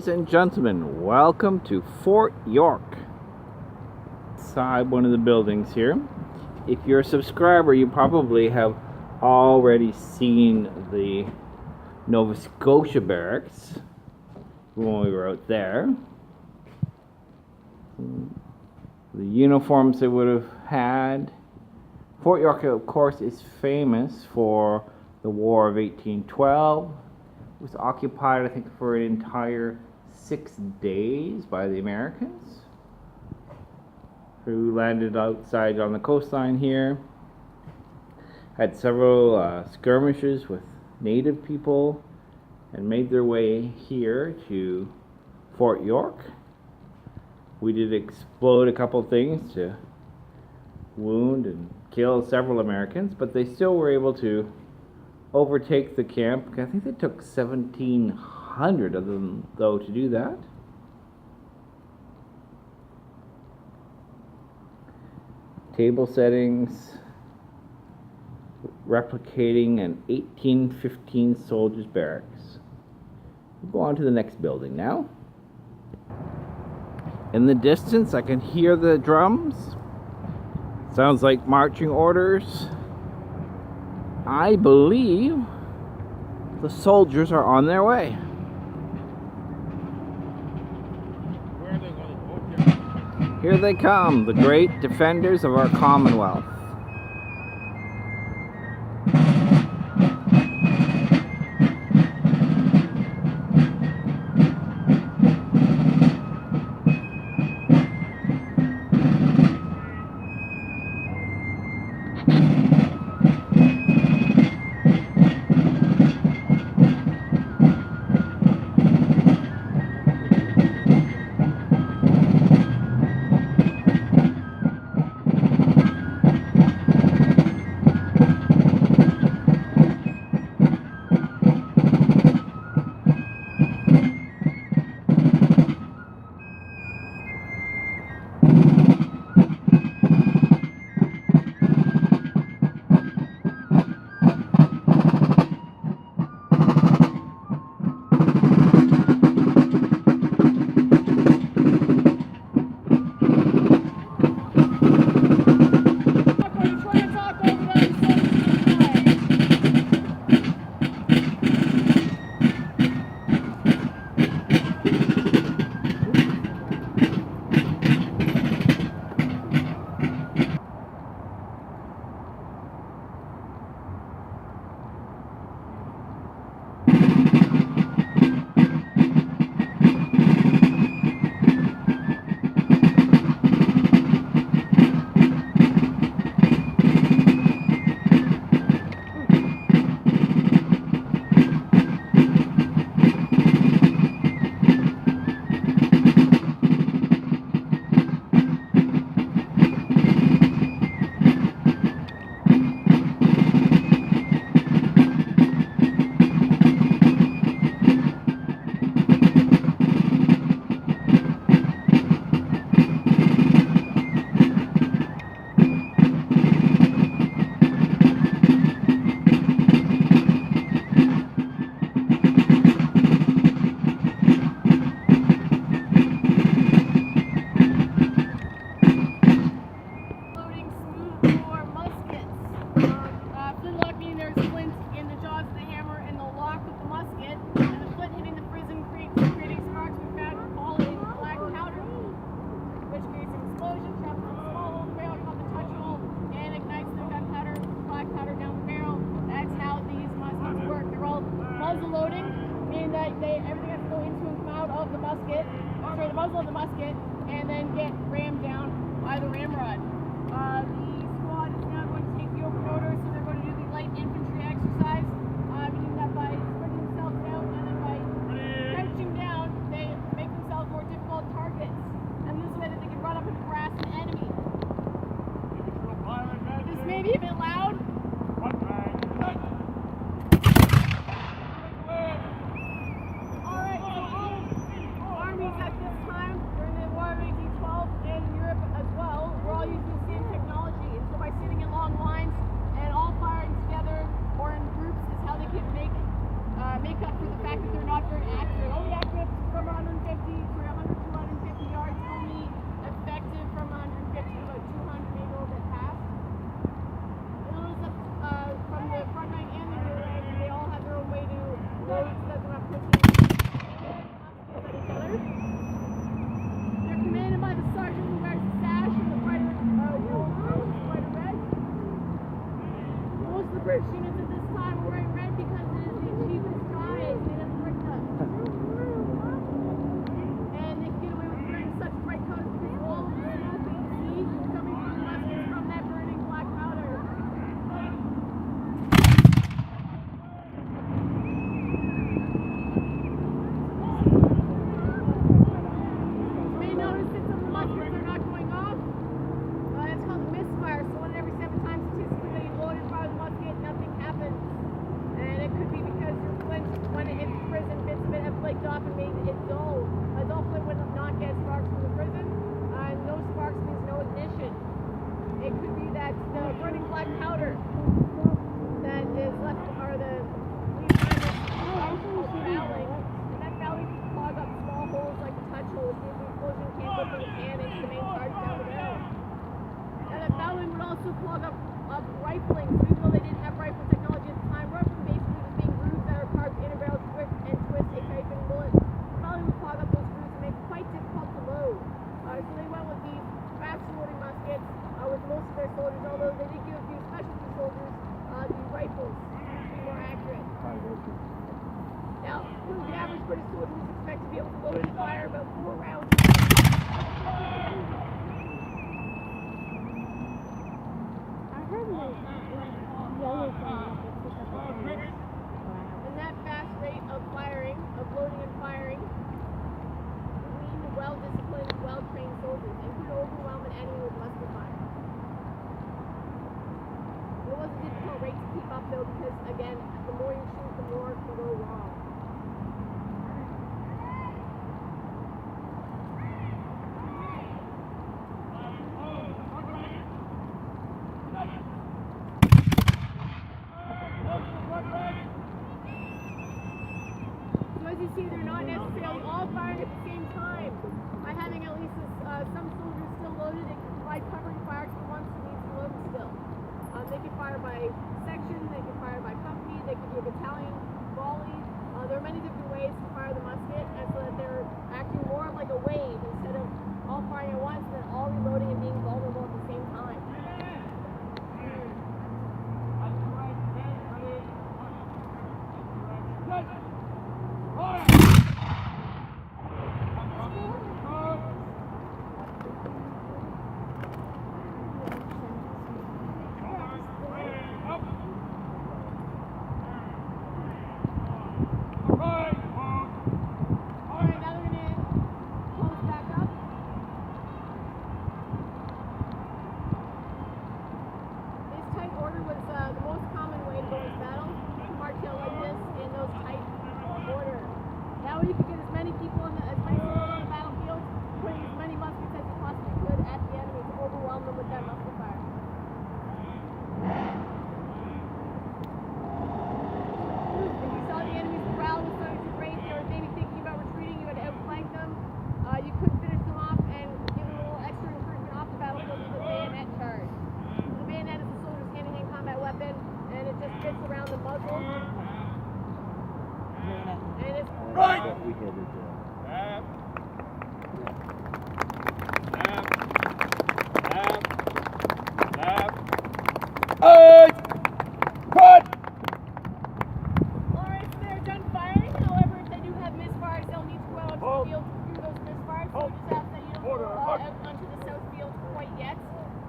Ladies and gentlemen, welcome to Fort York. Inside one of the buildings here. If you're a subscriber, you probably have already seen the Nova Scotia barracks when we were out there. The uniforms they would have had. Fort York, of course, is famous for the War of 1812. It was occupied, I think, for an entire 6 days by the Americans, who landed outside on the coastline here. Had several skirmishes with native people and made their way here to Fort York. We did explode a couple things to wound and kill several Americans, but they still were able to overtake the camp. I think they took 1,700 of them, though, to do that. Table settings replicating an 1815 soldiers' barracks. We'll go on to the next building now. In the distance, I can hear the drums. Sounds like marching orders. I believe the soldiers are on their way. Where are they going? Here they come, the great defenders of our Commonwealth. The muzzle of the musket, and then get rammed down by the ramrod. The squad is now going to take the open order, so they're going to do the light infantry exercise. Doing that by spreading themselves out, and then by crouching down, they make themselves more difficult targets. And this way that they can run up and harass an enemy. This may be a bit loud. At this time, during the War of 1812 and in Europe as well, we're all using the same technology. would clog up rifling. So even though they didn't have rifle technology at the time, rifling basically was being grooves that are carved in a barrel to grip and twist a typing bullet. Probably would clog up those grooves and make it quite difficult to load. So they went with these fast loading muskets with most of their soldiers, although they did give a few specialty soldiers these rifles to be more accurate. Now, the average British soldier was expected to be able to load and fire about 4 rounds. And that fast rate of firing, of loading and firing, would mean well-disciplined, well-trained soldiers and could overwhelm an enemy with musket fire. It was a difficult rate to keep up though because, again, the more you shoot, the more it can go wrong. So as you see, they're not necessarily all firing at the same time. By having at least some soldiers still loaded, they can provide covering fire to the ones who need to load still. They can fire by section, they can fire by company, they can do a battalion volley. There are many different ways to fire the musket, and so that they're acting more like a wave instead of all firing at once and then all reloading and being vulnerable at the same time. You could get as many people as many people on the battlefield, putting as many muskets as you possibly could at the enemy to overwhelm them with that musket fire. If you saw the enemy's morale was starting to break, they were maybe thinking about retreating, you had to outflank them. You could finish them off and give them a little extra encouragement off the battlefield with a bayonet charge. The bayonet is a soldier's hand-to-hand combat weapon, and it just fits around the muzzle. And it's Right! Alright, so they're done firing. However, if they do have misfires, they'll need to go out onto the field through those misfires. So just ask that you don't go out onto the south field quite yet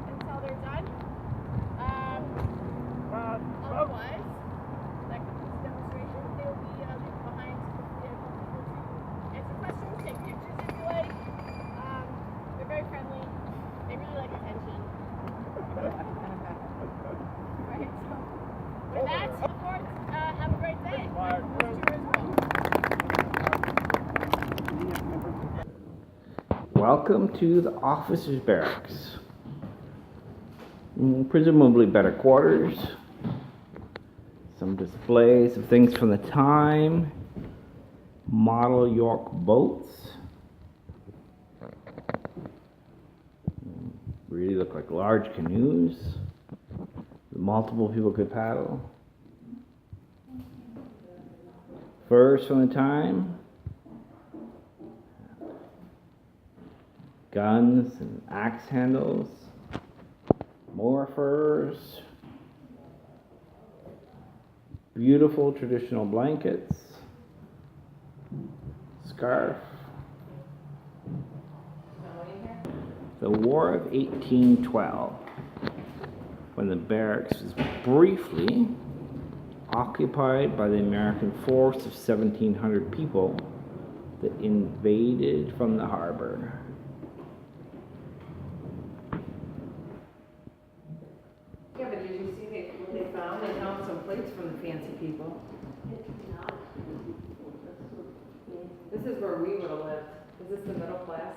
until they're done. Otherwise, that concludes the demonstration. They will be leaving behind some people to answer questions, take pictures if you like. They're very friendly. They really like attention. Right, so with that, of course, have a great day. Welcome to the officers' barracks. Presumably better quarters. Some displays of things from the time. Model York boats. Really look like large canoes. Multiple people could paddle. Furs from the time. Guns and axe handles. More furs. Beautiful traditional blankets. Scarf. The War of 1812, when the barracks was briefly occupied by the American force of 1,700 people that invaded from the harbor. Yeah, but did you see what they found? They found some plates from the fancy people. This is where we would have lived. Is this the middle class?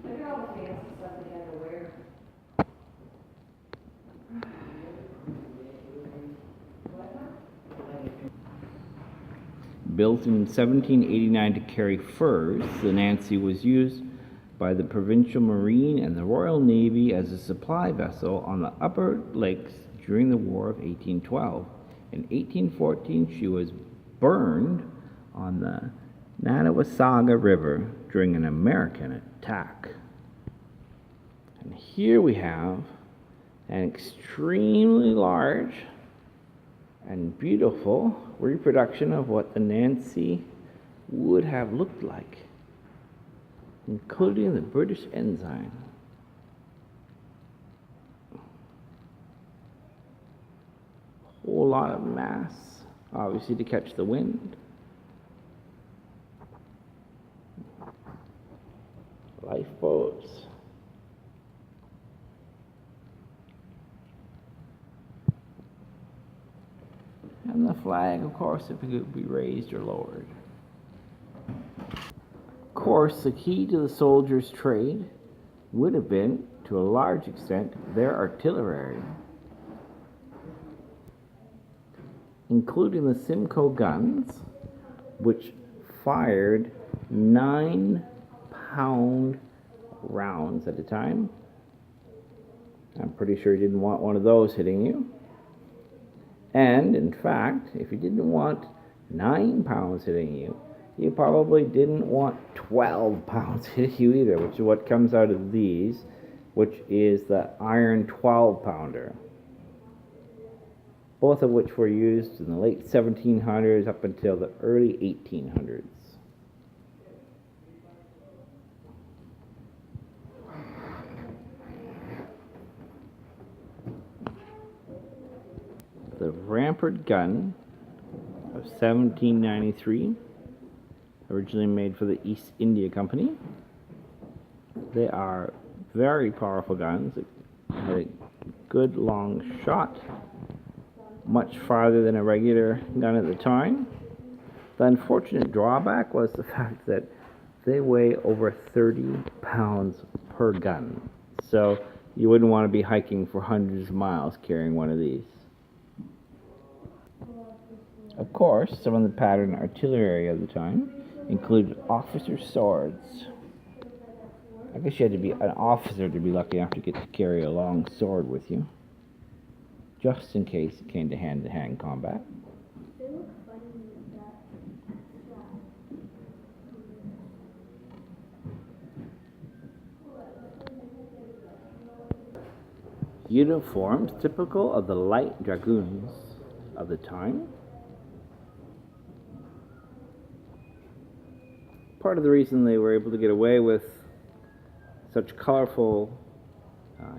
Look at all the fancy stuff they had to wear. Built in 1789 to carry furs, the Nancy was used by the Provincial Marine and the Royal Navy as a supply vessel on the Upper Lakes during the War of 1812. In 1814, she was burned on the Nottawasaga River during an American attack. And here we have an extremely large and beautiful reproduction of what the Nancy would have looked like, including the British ensign. Whole lot of mass, obviously to catch the wind. Lifeboats. And the flag, of course, if it could be raised or lowered. Of course, the key to the soldiers' trade would have been, to a large extent, their artillery, including the Simcoe guns, which fired 9-pound rounds at a time. I'm pretty sure you didn't want one of those hitting you. And, in fact, if you didn't want 9 pounds hitting you, you probably didn't want 12 pounds hitting you either, which is what comes out of these, which is the iron 12-pounder. Both of which were used in the late 1700s up until the early 1800s. The Rampart gun of 1793, originally made for the East India Company. They are very powerful guns, a good long shot, much farther than a regular gun at the time. The unfortunate drawback was the fact that they weigh over 30 pounds per gun. So you wouldn't want to be hiking for hundreds of miles carrying one of these. Of course, some of the pattern artillery of the time included officer swords. I guess you had to be an officer to be lucky enough to get to carry a long sword with you, just in case it came to hand-to-hand combat. Uniforms typical of the light dragoons of the time. Part of the reason they were able to get away with such colorful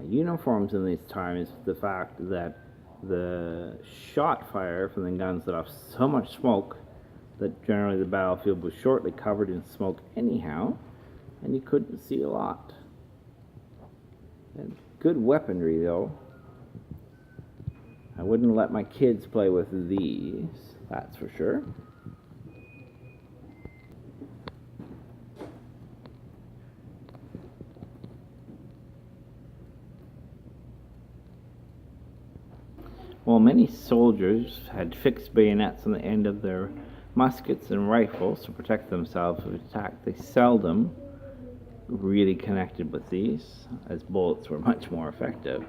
uniforms in these times is the fact that the shot fire from the guns let off so much smoke that generally the battlefield was shortly covered in smoke anyhow, and you couldn't see a lot. And good weaponry, though. I wouldn't let my kids play with these, that's for sure. While many soldiers had fixed bayonets on the end of their muskets and rifles to protect themselves from attack, they seldom really connected with these, as bullets were much more effective.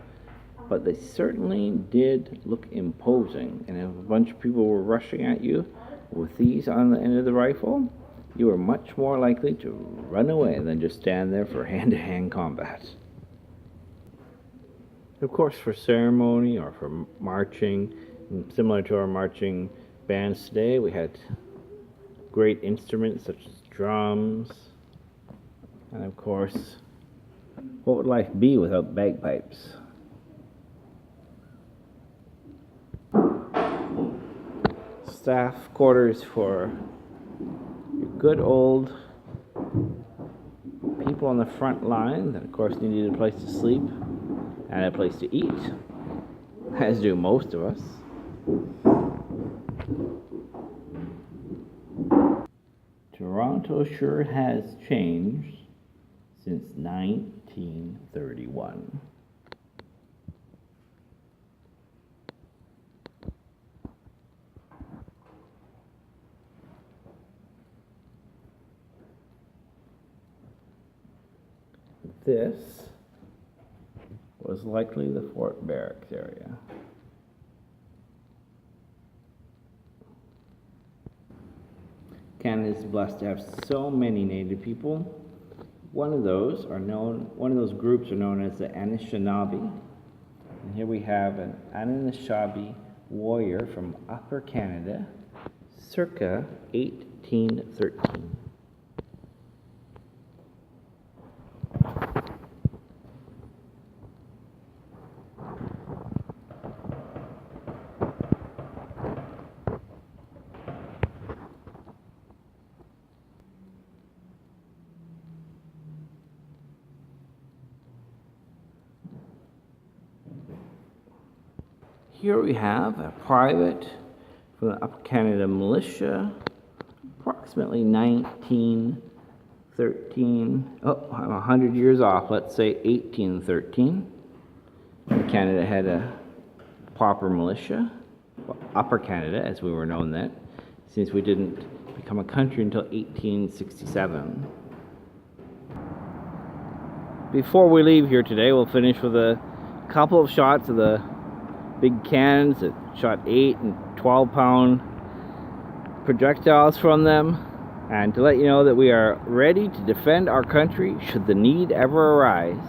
But they certainly did look imposing, and if a bunch of people were rushing at you with these on the end of the rifle, you were much more likely to run away than just stand there for hand-to-hand combat. Of course, for ceremony or for marching, similar to our marching bands today, we had great instruments such as drums. And of course, what would life be without bagpipes? Staff quarters for your good old people on the front line that of course needed a place to sleep and a place to eat, as do most of us. Toronto sure has changed since 1931. this was likely the Fort Barracks area. Canada is blessed to have so many Native people. One of those groups are known as the Anishinaabe. And here we have an Anishinaabe warrior from Upper Canada, circa 1813. Here we have a private from the Upper Canada Militia, approximately 1913. Oh, I'm 100 years off. Let's say 1813. Canada had a proper militia, well, Upper Canada, as we were known then, since we didn't become a country until 1867. Before we leave here today, we'll finish with a couple of shots of the big cannons that shot 8 and 12 pound projectiles from them, and to let you know that we are ready to defend our country should the need ever arise.